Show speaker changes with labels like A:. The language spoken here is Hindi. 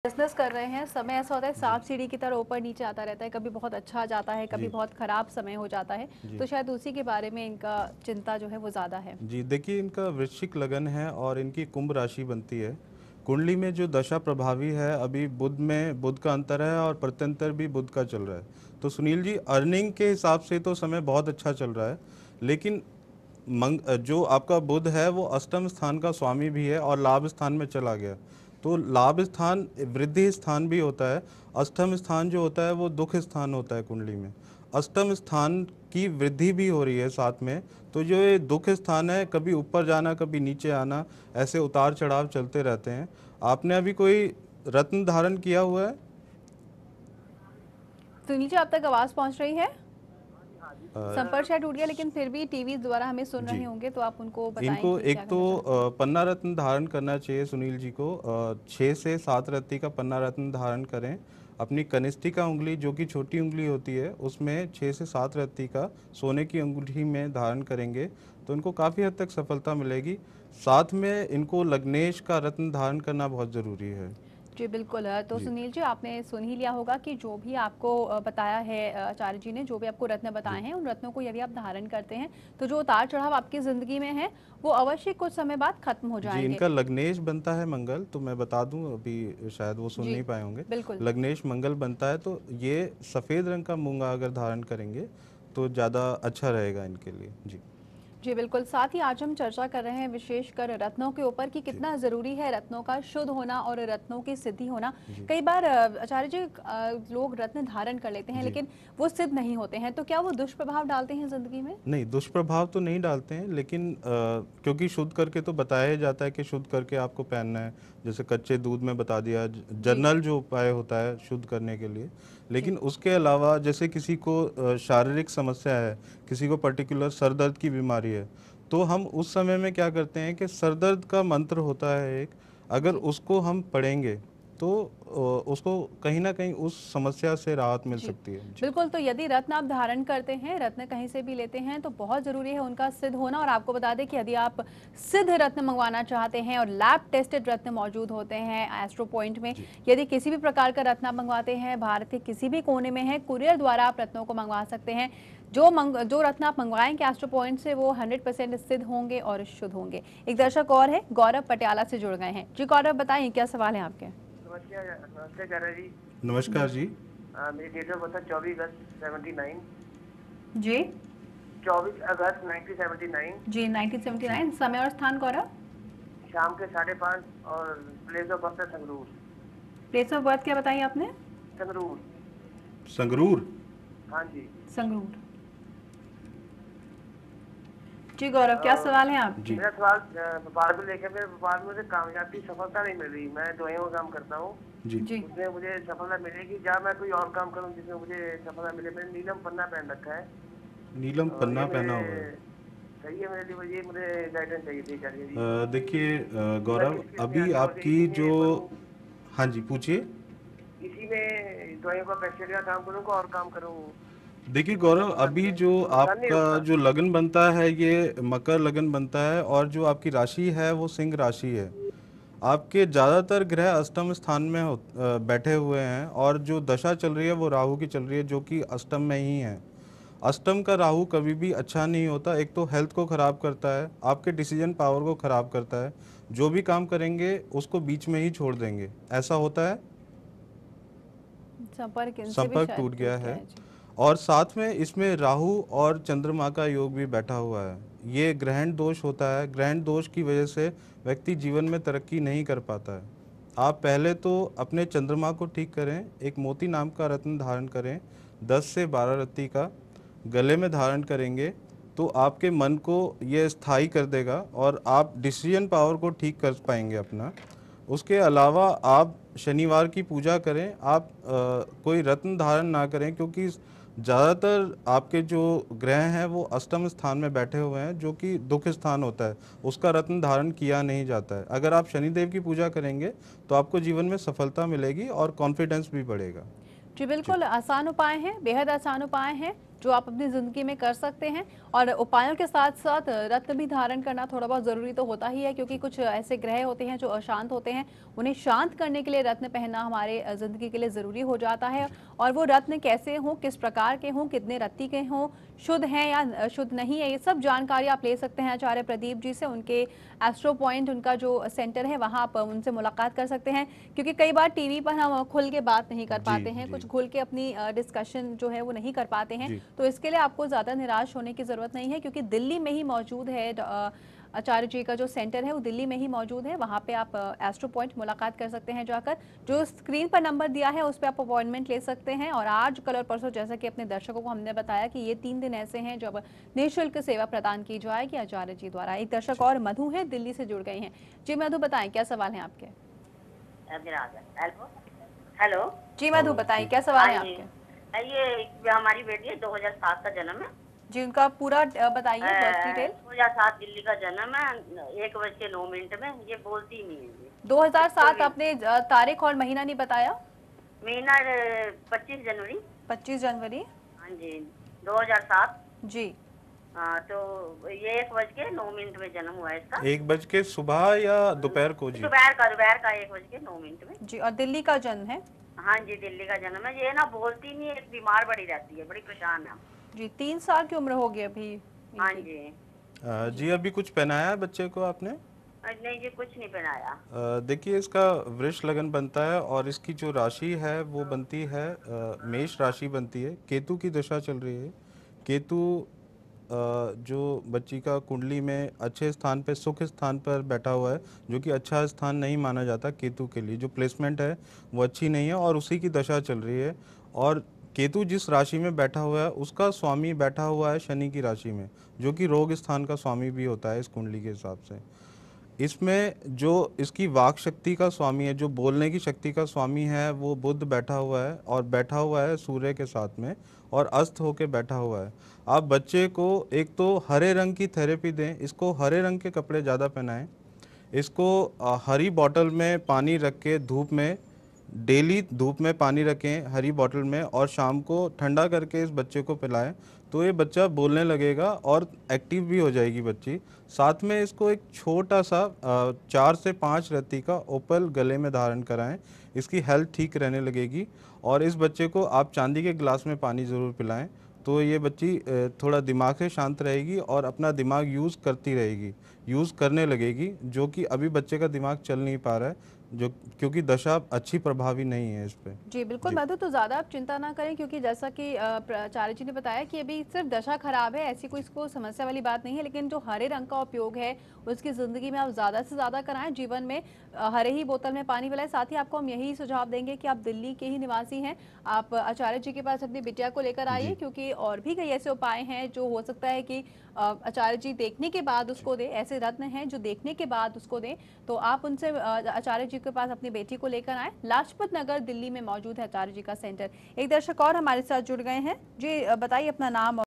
A: बिजनेस कर रहे हैं, समय ऐसा होता है सांप सीढ़ी की तरह ऊपर नीचे आता रहता है, कभी बहुत अच्छा जाता है, कभी बहुत खराब समय हो जाता है। तो शायद उसी के बारे में इनका चिंता जो है वो ज़्यादा है।
B: जी, देखिए इनका वृश्चिक लगन है और इनकी कुंभ राशि बनती है। कुंडली में जो दशा प्रभावी है, अभी बुध में बुध का अंतर है और प्रत्यंतर भी बुध का चल रहा है। तो सुनील जी, अर्निंग के हिसाब से तो समय बहुत अच्छा चल रहा है, लेकिन जो आपका बुध है वो अष्टम स्थान का स्वामी भी है और लाभ स्थान में चला गया। तो लाभ स्थान वृद्धि स्थान भी होता है। अष्टम स्थान जो होता है वो दुख स्थान होता है कुंडली में। अष्टम स्थान की वृद्धि भी हो रही है साथ में। तो जो ये दुख स्थान है, कभी ऊपर जाना कभी नीचे आना, ऐसे उतार चढ़ाव चलते रहते हैं। आपने अभी कोई रत्न धारण किया हुआ है?
A: तो नीचे अब तक आवाज़ पहुंच रही है।
B: अ,
A: संपर्क शायद टूट गया, लेकिन फिर भी टीवी द्वारा हमें सुन
B: जी,
A: रहे होंगे, तो आप उनको बताएं
B: इनको
A: कि
B: एक
A: क्या
B: तो
A: करना चाहते हैं।
B: पन्ना रत्न धारण करना चाहिए सुनील जी को। 6 से 7 रत्ती का पन्ना रत्न धारण करें। अपनी कनिष्ठिका उंगली जो कि छोटी उंगली होती है उसमें 6 से 7 रत्ती का सोने की अंगूठी में धारण करेंगे तो इनको काफ़ी हद तक सफलता मिलेगी। साथ में इनको लग्नेश का रत्न धारण करना बहुत ज़रूरी है।
A: जी बिल्कुल। तो
B: जी।
A: सुनील जी, आपने सुन ही लिया होगा कि जो भी आपको बताया है आचार्य जी ने, जो भी आपको रत्न बताए
B: जी।
A: हैं, उन रत्नों को यदि आप धारण करते हैं तो जो उतार चढ़ाव आपकी ज़िंदगी में है वो अवश्य कुछ समय बाद खत्म हो
B: जी,
A: जाएंगे।
B: इनका लग्नेश बनता है मंगल। तो मैं बता दूं, अभी शायद वो सुन
A: जी
B: नहीं पाए होंगे।
A: बिल्कुल।
B: लग्नेश मंगल बनता है तो ये सफ़ेद रंग का मूंगा अगर धारण करेंगे तो ज़्यादा अच्छा रहेगा इनके लिए। जी।
A: जी बिल्कुल। साथ ही आज हम चर्चा कर रहे हैं विशेषकर रत्नों के ऊपर कि
B: जी।
A: कितना ज़रूरी है रत्नों का शुद्ध होना और रत्नों की सिद्धि होना।
B: जी।
A: कई बार आचार्य जी, लोग रत्न धारण कर लेते हैं
B: जी।
A: लेकिन वो सिद्ध नहीं होते हैं, तो क्या वो दुष्प्रभाव डालते हैं ज़िंदगी में?
B: नहीं, दुष्प्रभाव तो नहीं डालते हैं, लेकिन क्योंकि शुद्ध करके तो बताया ही जाता है कि शुद्ध करके आपको पहनना है। जैसे कच्चे दूध में बता दिया,
A: जी
B: जनरल जो उपाय होता है शुद्ध करने के लिए।
A: जी
B: लेकिन उसके अलावा जैसे किसी को शारीरिक समस्या है, किसी को पर्टिकुलर सर दर्द की बीमारी है, तो हम उस समय में क्या करते हैं कि सर दर्द का मंत्र होता है एक, अगर
A: जी
B: उसको हम पढ़ेंगे तो उसको कहीं ना कहीं उस समस्या से राहत मिल
A: जी
B: सकती है। जी।
A: बिल्कुल। तो यदि रत्न आप धारण करते हैं, रत्न कहीं से भी लेते हैं, तो बहुत ज़रूरी है उनका सिद्ध होना। और आपको बता दें कि यदि आप सिद्ध रत्न मंगवाना चाहते हैं और लैब टेस्टेड रत्न मौजूद होते हैं एस्ट्रो पॉइंट में,
B: जी।
A: यदि किसी भी प्रकार का रत्न आप मंगवाते हैं, भारत के किसी भी कोने में है, कुरियर द्वारा आप रत्नों को मंगवा सकते हैं। जो रत्न आप मंगवाएंगे एस्ट्रो पॉइंट से, वो 100% सिद्ध होंगे और शुद्ध होंगे। एक दर्शक और है, गौरव पटियाला से जुड़ गए हैं। जी गौरव, बताइए क्या सवाल है आपके?
C: नमस्कार। नमस्ते चारा जी।
B: नमस्कार जी।
C: मेरी डेट ऑफ बर्थ है 24 अगस्त 79।
A: जी
C: 24 अगस्त 1979।
A: जी 1979। समय और स्थान गौरव?
C: शाम के 5:30 और प्लेस ऑफ बर्थ है संगरूर।
A: प्लेस ऑफ बर्थ क्या बताई आपने?
C: संगरूर।
B: संगरूर।
C: हाँ जी।
A: संगरूर। जी गौरव, क्या सवाल है आपके?
B: जी।
C: मेरा सवाल व्यापार को लेकर, मेरे व्यापार में मुझे कामयाबी सफलता नहीं मिल रही। मैं दवाइयों का काम करता हूँ,
B: जी।
A: जी
C: उसमें मुझे सफलता मिलेगी या मैं कोई और काम करूँ जिसमें मुझे सफलता मिले? मैंने नीलम पन्ना पहन रखा है
B: नीलम
C: और
B: पन्ना
C: ये
B: पहना
C: मेरे
B: हुआ है।
C: सही है मेरे लिए? ये मुझे गाइडेंस चाहिए थी चाचा जी।
B: देखिए
C: मैं
B: गौरव,
C: किस किस में
B: अभी
C: आगे बढ़
B: आपकी
C: इसी
B: जो,
C: में बढ़ूँ?
B: हाँ जी पूछिए।
C: इसी में दवाइयों का पैसे का काम करूँ और काम करूँ?
B: देखिए
C: इसमें
B: गौरव,
C: सफलता
B: अभी
C: मिले
B: जो
C: तो नुकसान नहीं
B: आपका
C: होता?
B: जो लगन बनता है ये मकर लगन बनता है और जो आपकी राशि है वो सिंह राशि है। आपके ज़्यादातर ग्रह अष्टम स्थान में बैठे हुए हैं और जो दशा चल रही है वो राहु की चल रही है जो कि अष्टम में ही है। अष्टम का राहु कभी भी अच्छा नहीं होता। एक तो हेल्थ को ख़राब करता है, आपके डिसीजन पावर को ख़राब करता है, जो भी काम करेंगे उसको बीच में ही छोड़ देंगे, ऐसा होता है।
A: संपर्क इनसे भी
B: संपर्क
A: शायद
B: टूट गया
A: टूट गया
B: है।
A: है। जी
B: और साथ में इसमें राहु और चंद्रमा का योग भी बैठा हुआ है। ये ग्रहण दोष होता है। ग्रहण दोष की वजह से व्यक्ति जीवन में तरक्की नहीं कर पाता है। आप पहले तो अपने चंद्रमा को ठीक करें। एक मोती नाम का रत्न धारण करें, 10 से 12 रत्ती का गले में धारण करेंगे तो आपके मन को ये स्थायी कर देगा और आप डिसीजन पावर को ठीक कर पाएंगे अपना। उसके अलावा आप शनिवार की पूजा करें। आप कोई रत्न धारण ना करें क्योंकि ज़्यादातर आपके जो ग्रह हैं वो अष्टम स्थान में बैठे हुए हैं जो कि दुख स्थान होता है, उसका रत्न धारण किया नहीं जाता है। अगर आप शनिदेव की पूजा करेंगे तो आपको जीवन में सफलता मिलेगी और कॉन्फिडेंस भी बढ़ेगा।
A: जी
B: जी।
A: बिल्कुल। आसान उपाय हैं, बेहद आसान उपाय हैं। जो आप अपनी ज़िंदगी में कर सकते हैं। और उपायों के साथ साथ रत्न भी धारण करना थोड़ा बहुत ज़रूरी तो होता ही है, क्योंकि कुछ ऐसे ग्रह होते हैं जो अशांत होते हैं, उन्हें शांत करने के लिए रत्न पहनना हमारे ज़िंदगी के लिए ज़रूरी हो जाता है। और वो रत्न कैसे हों, किस प्रकार के हों, कितने रत्ती के हों, शुद्ध हैं या शुद्ध नहीं है, ये सब जानकारी आप ले सकते हैं आचार्य प्रदीप जी से। उनके एस्ट्रो पॉइंट, उनका जो सेंटर है, वहाँ आप उनसे मुलाकात कर सकते हैं। क्योंकि कई बार टीवी पर हम खुल के बात नहीं कर
B: जी,
A: पाते हैं,
B: जी,
A: कुछ खुल के अपनी डिस्कशन जो है वो नहीं कर पाते हैं।
B: जी।
A: तो इसके लिए आपको ज़्यादा निराश होने की ज़रूरत नहीं है, क्योंकि दिल्ली में ही मौजूद है आचार्य जी का जो सेंटर है वो दिल्ली में ही मौजूद है। वहाँ पे आप एस्ट्रो पॉइंट मुलाकात कर सकते हैं जाकर। जो स्क्रीन पर नंबर दिया है उस पर आप अपॉइंटमेंट ले सकते हैं। और आज, कल और परसों, जैसा कि अपने दर्शकों को हमने बताया कि ये 3 दिन ऐसे हैं जब निःशुल्क सेवा प्रदान की जाएगी आचार्य जी द्वारा। एक दर्शक और मधु है, दिल्ली से जुड़ गई हैं। जी मधु, बताएं क्या सवाल है आपके?
D: हेलो
A: जी मधु, बताएं क्या सवाल है आपके?
D: ये हमारी बेटी है, 2007 का जन्म है
A: जी, उनका पूरा बताइए, बर्थ डिटेल।
D: 2007 दिल्ली का जन्म है, 1:09 में। ये बोलती नहीं है ये।
A: 2007 आपने तारीख और महीना नहीं बताया?
D: महीना 25 जनवरी।
A: 25 जनवरी।
D: हाँ जी, 2007
A: जी।
D: तो ये 1:09 में जन्म हुआ है इसका।
B: 1 बज के सुबह या दोपहर को जी?
D: दोपहर का 1:09 में
A: जी, और दिल्ली का जन्म है?
D: हाँ जी, दिल्ली का जन्म है। ये ना बोलती नहीं है, बीमार पड़ी रहती है, बड़ी परेशान है
A: जी। 3 साल की उम्र होगी अभी।
D: हाँ जी।
B: जी, अभी कुछ पहनाया है बच्चे को आपने?
D: नहीं जी, कुछ नहीं पहनाया।
B: देखिए, इसका वृष लगन बनता है और इसकी जो राशि है वो बनती है मेष राशि बनती है। केतु की दशा चल रही है। केतु जो बच्ची का कुंडली में अच्छे स्थान पे, सुख स्थान पर बैठा हुआ है, जो कि अच्छा स्थान नहीं माना जाता केतु के लिए। जो प्लेसमेंट है वो अच्छी नहीं है और उसी की दशा चल रही है। और केतु जिस राशि में बैठा हुआ है उसका स्वामी बैठा हुआ है शनि की राशि में, जो कि रोग स्थान का स्वामी भी होता है इस कुंडली के हिसाब से। इसमें जो इसकी वाक शक्ति का स्वामी है, जो बोलने की शक्ति का स्वामी है, वो बुध बैठा हुआ है और बैठा हुआ है सूर्य के साथ में और अस्त होके बैठा हुआ है। आप बच्चे को एक तो हरे रंग की थेरेपी दें, इसको हरे रंग के कपड़े ज़्यादा पहनाएं, इसको हरी बॉटल में पानी रख के धूप में, डेली धूप में पानी रखें हरी बॉटल में, और शाम को ठंडा करके इस बच्चे को पिलाएं, तो ये बच्चा बोलने लगेगा और एक्टिव भी हो जाएगी बच्ची। साथ में इसको एक छोटा सा 4 से 5 रत्ती का ओपल गले में धारण कराएं, इसकी हेल्थ ठीक रहने लगेगी। और इस बच्चे को आप चांदी के गिलास में पानी ज़रूर पिलाएं, तो ये बच्ची थोड़ा दिमाग से शांत रहेगी और अपना दिमाग यूज़ करती रहेगी, यूज़ करने लगेगी, जो कि अभी बच्चे का दिमाग चल नहीं पा रहा है, जो क्योंकि दशा अच्छी प्रभावी नहीं है इस पे।
A: जी बिल्कुल मधु, तो ज़्यादा आप चिंता ना करें, क्योंकि जैसा कि आचार्य जी ने बताया कि अभी सिर्फ दशा खराब है, ऐसी कोई इसको समस्या वाली बात नहीं है। लेकिन जो हरे रंग का उपयोग है उसकी ज़िंदगी में आप ज़्यादा से ज़्यादा कराएं, जीवन में हरे ही बोतल में पानी पिलाएं। साथ ही आपको हम यही सुझाव देंगे कि आप दिल्ली के ही निवासी हैं, आप आचार्य जी के पास अपनी बिटिया को लेकर आइए, क्योंकि और भी कई ऐसे उपाय हैं जो हो सकता है कि आचार्य जी देखने के बाद उसको दें, ऐसे रत्न हैं जो देखने के बाद उसको दें। तो आप उनसे आचार्य जी के पास अपनी बेटी को लेकर आए। लाजपत नगर दिल्ली में मौजूद है आचार्य जी का सेंटर। एक दर्शक और हमारे साथ जुड़ गए हैं। जी बताइए अपना नाम